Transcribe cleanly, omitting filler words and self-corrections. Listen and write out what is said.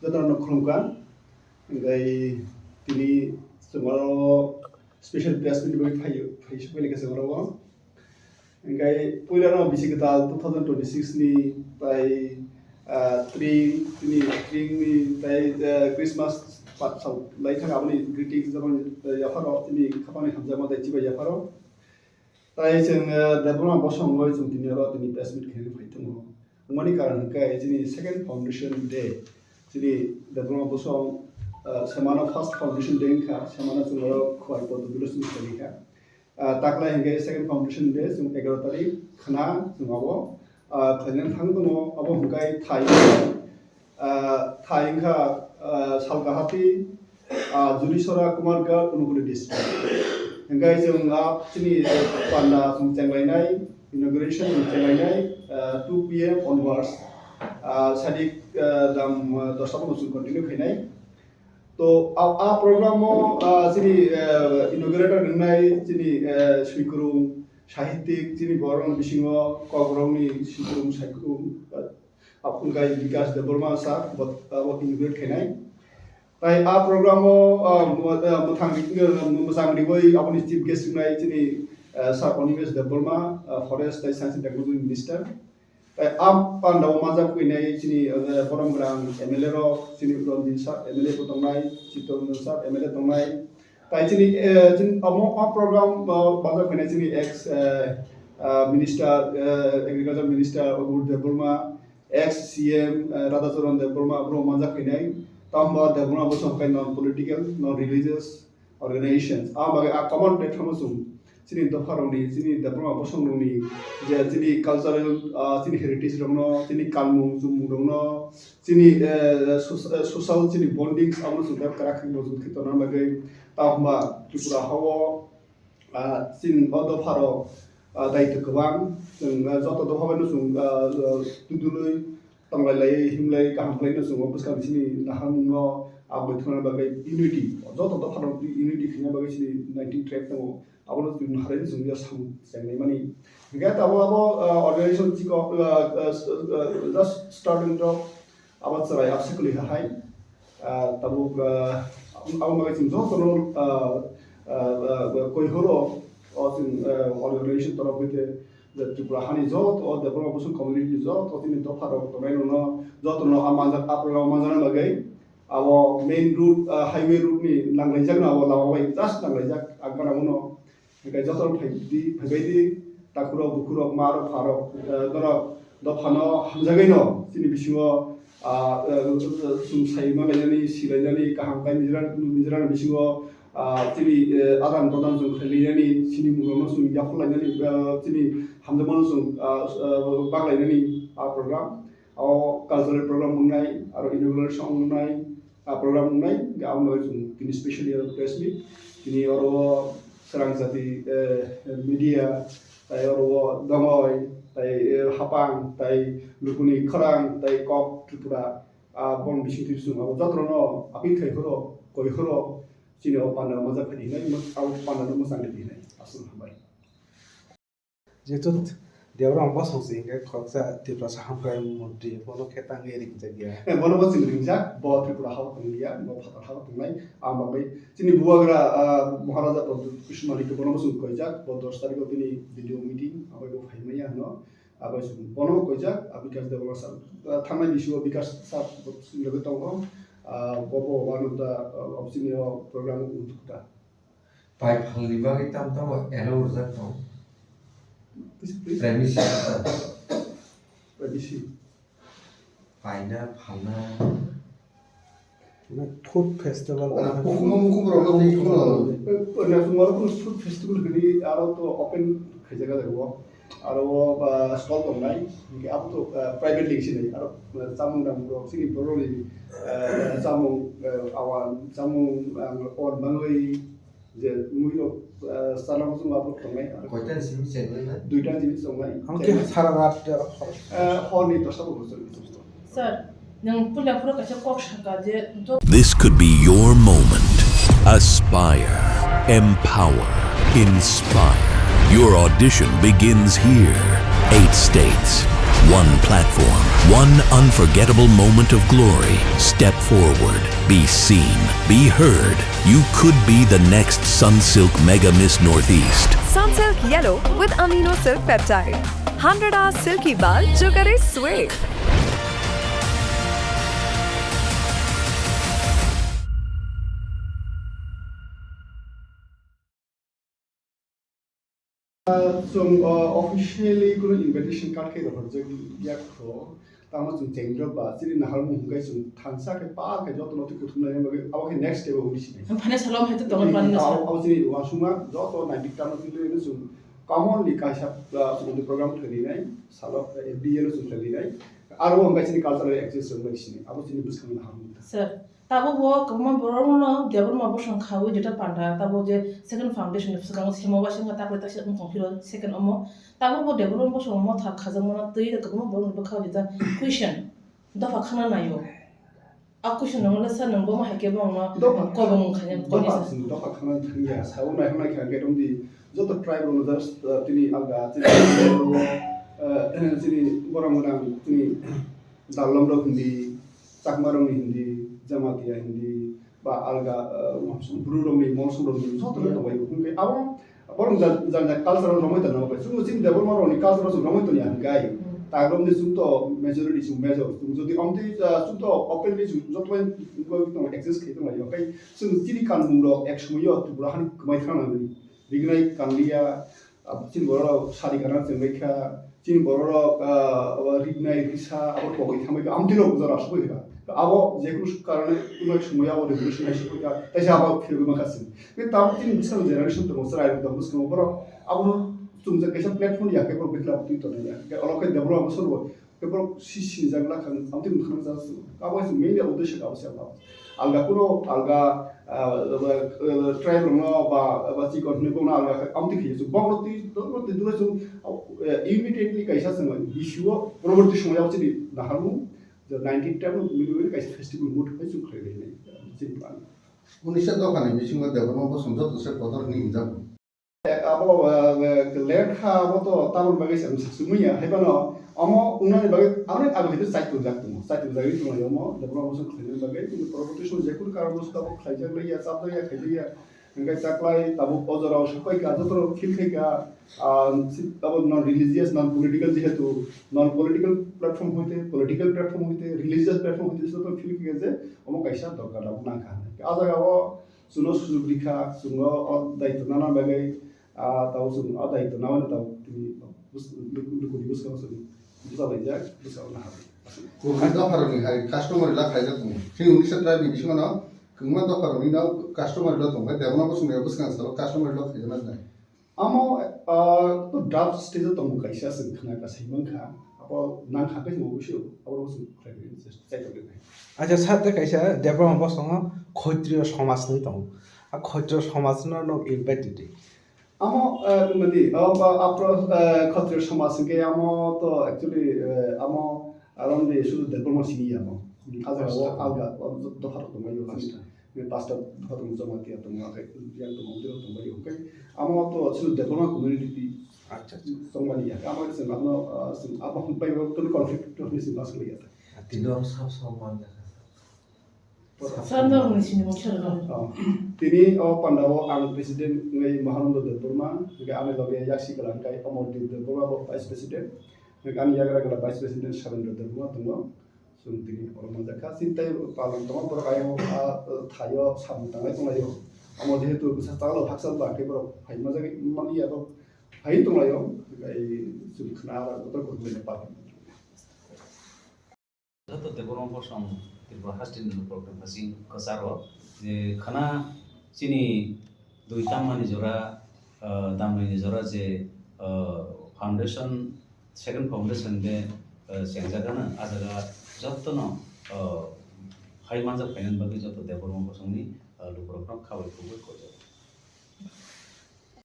jodorno khulumkan ngai tini tomorrow special press meet bagi phayu pele ka tomorrow ngai puilano bisikata 2026 ni bai tini ni bai Christmas pat sau lai thang abni greetings jamon yafaro tini khapani hamjama dai chiba yafaro tai jeng development bosong loi jung tini ro tini press meet khani phaitungo mani karan kai jini second foundation day jini development bosong semana first foundation day kha semana jungro khwai pod bilosun khali kha takla hingge second foundation day jung 11 tarikh khana jungabo khajang thang dong abo hungkai thai kha salgahati julisora kumarga unuguri district hinggai jung chini panda jung chenglai inauguration chenglai 2 PM onwards sadik dam dostam musul continue khainai to a program chini inaugurator nai chini swikurung সাহিত্যিক যিনি বরং বিসিংহ কগ্রংনি সিকুরুম সাইকুরুম আপনগাই বিকাশ Debbarma sir ইনগ্রেট খেনাই তাই আ programme মোথাং দিবই আপনি chief guest নাই যিনি sir Animesh Debbarma forest তাই science and technology minister তাই আম পান্ডাও মাজা কইনাই যিনি বরমগ্রাম এমএলএ র যিনি রঞ্জিত স্যার এমএলএ তো দংনাই চিত্তরঞ্জন স্যার এমএলএ দংনাই তাই যিনি program bazar khane chini ex minister agriculture minister Ogur Deborma ex CM Radhacharan Deborma bro maja khinai tamba Deborma bosong kai non political non religious organizations a common platform sum chini dofaroni chini Deborma bosong ni je chini cultural chini heritage rongno chini kalmung jumung rongno chini social chini bondings amno sudap karakhi mojud khitona bagai tamba Tripura hawo sin odo pharo daito gobang जों joto do habano जों tudului tanglai himlai kahamlai no जों buska bisini nahamno abethona bagai unity joto do pharo unity khina bagai sini 19 track no abono tun harai जों ya sam sengnai mani ga tabo organization chiko just starting to abat sarai absolutely high tabo abo magai जों joto no koi horo organization तरफ होते त्रिपुरा हानि जत और develop बसुं community जत और तिनि दफार तनायनो जत न आमाजा आप्रगाव माजाना बागै आबो मेन रूट हाईवे रूट नि नांलायजाक ना आबो लामाबाय जास्ट नांलायजाक आगबारावनो बेखाय जत फैबायदि ताकुरो बुकुरो मारो फारो दर दफानो हामजागैनो तिनि बिसिङो सुमसायमा लायनानै सिलायनानै काहामकाय मिजरान बिसिङो chini adan prodan jung khaliani chini murono sung yakholainani chini hamjamano sung baglainani a program au cultural program mungnai aro inaugural song mungnai a program mungnai gaamno jung tini specially press meet tini oro serang jati media tai oro dongoi tai hapang tai lukuni kharang tai kok tripura bon bisiti sung abo jatrono api khai khoro koi khoro chini opana maja khani nai au pana no masang di nai asul hambai যেহেতু দেবরাম বসং সিংকে খরচা ত্রিপুরা সাহামকাই মন্ত্রী বনো খেতাং Eric জায়গা bono bo sing ringjak bo tripura hawa tonglia bo phatar hawa tongnai amabai chini buagra maharaja pradut kushmani ke bono sung koijak bo 10 tarikh tini video meeting abai bo phaimaya no abai sung bono koijak abikas dewa sar thamai disho bikas sar loge tongo bobo one of the optional program utkuta pai phali bagi tam tam elo urjak tong premisi paina phalna food festival food festival gini aro to open khajaga dago aro stall tongnai ngi ab to private lingsi nei aro samung dam ro sini boroli samung awan samung or bangoi je muilo salam sum ab tongnai koitan simi chenai na duita jini tongnai আমাকে সারা রাত honi to sabo bosol Sir, nang pula pura kasi kok shaka je This could be your moment. Aspire, empower, inspire. Your audition begins here. 8 states, One platform, one unforgettable moment of glory. Step forward, be seen, be heard. You could be the next Sunsilk Mega Miss Northeast. Sunsilk Yellow with Amino Silk Peptide. 100 hours silky bal jo kare sway. Zum officially কোনো invitation card kai rohor je ya kho tama zum chengjok ba siri nahal mu hungai zum thansa ke pa ke jot loti kuthum na mage aw ke next step uri si ফানে সালাম হাইতো তখন পানি না aw siri wasuma jot 90 ta no dile zum commonly ka sab zum program thali nai salo FDL zum thali nai aro hungai sini cultural access zum sini abo sini buskan na ham sir তাবো ব কমন বড় দেবর মা বসং খাও যেটা পান্ডা তাবো যে second foundation সুগাং সেমবাসিং তাকলে তাসে complete second অমো তাবো ব দেবর মা বসং মো থা খাজামনা তৈ কমন বড় বখাও যেটা কুইশন দফা খানা নাইও আ কুইশন নলে স্যার নংবো মা হাইকে বং না কবং খানে dopa sini dopa khana thangya sawo na hona kha ge dong di joto tribe ro das tini alga tini boromona tini dalom ro hindi chakmarong hindi jamatia hindi ba alga brurong ni monsum ro joto to bai hunke abo borong jan cultural romoi ta na ba sungu sin de bormo ro ni cultural romoi to ni gai তাগরম দি সুতো majority সু major তুমি যদি আমতে সুতো openly যতবেন তো exist খেতে লাগে ওকে সুন চিনি কান মুলো এক সময় তো পুরা হানি কমাই খানা নি রিগনাই কানলিয়া চিন বড় সারি কানা চেমেখা চিন বড় রিগনাই রিসা আবার কই থামাই আমতিলো বুঝার আসবে এটা আবো যে কোনো কারণে কোনো এক সময় আবার রেভলিউশন আসে কইতা তাই আবার ফিরে মাখাছেন কিন্তু তাও চিন মিসাল জেনারেশন তো মসরা আইলো তো বুঝকে বড় আবো তুমি কাইসা platform ya ke pro bekla tu to ya ke alokai debro amsor bo ke pro sisi jagla kan amti mkhana jasu abo is main uddesho ka avasya ba alga puno alga tribe no ba chi kon ne bona alga amti khisu bongroti doroti dura su immediately kaisa sang issue পরবর্তী সময় আছে না হারমু 19 time মিলিয়ে কাইসা festival mood কাইসু খাইলে নাই চিন plan 19 দোকানে বিশিঙ্গ দেবরম বসন্ত দসে পদর নি যাব abo lekha abo to tamon bagai sam sumuya hebano amo unani bagai amne abo hite saitu jaktumo saitu jagi tumo yomo debro moson khine bagai tu provocation jekul karon musta bo khaija laiya sabdaya khaiya ngai chaklai tabu ozora sakai ka jotro khil khaika abo non religious non political jehetu non political platform hoite political platform hoite religious platform hoite so to feel ke je amo kaisa dorkar abo na khane ajaga abo suno sujudrikha suno daito nana bagai tahu sun ada itu nawan tahu ini luku di bus kalau sun bisa aja bisa lah ko do faroni hai customer la khaija tu sing 19 drive bisingo na kungma do faroni na customer lo tu debona bosung ne bus kan salo customer lo khaija na amo to draft stage to mu kaisa sun khana ka saimang kha apo nang kha ka mo bushu apo sun khaija sai to le আচ্ছা সাথে কাইসা দেবরম বসং ক্ষত্রিয় সমাজ নই তো আর ক্ষত্রিয় সমাজ ন invited amo mandi apro khatri samaj ke amo to actually amo around the শুধু development sini amo aja alga do har to mai last pasta ধর্ম জমাতিয়া তো মাকে জ্ঞান তো মন্দির তো mai okay amo to শুধু development community আচ্ছা somebody ya amo se magno apa humpai to conflict to ni sin mas liya তিলক সব সম্মান দেখা সান্দা হইছি নি মছর তিনি পান্ডাও আং president ngai Mahananda Deborma ngai ane loge yaksi kalan kai Amordev Deborma vice president ngai ani yagra kala vice president Sharendra Deborma tungo sung tini orma jakha sintai palang tama por kayo thayo samtangai tunglayo amo jehetu bisa talo haksal ba ke bro hai maja mani ya to hai tunglayo ngai sung khna to ko le pa 저도 대보름 보성 그리고 하스틴 프로그램 하신 거사로 이제 가나 진이 두이tam만이 저라 담만이 저라 제 파운데이션 세컨 파운데이션데 생자가는 아자가 저도는 하이만자 패는 bag이 저도 대보름 보성이 루프로그램 카월 보고 거죠.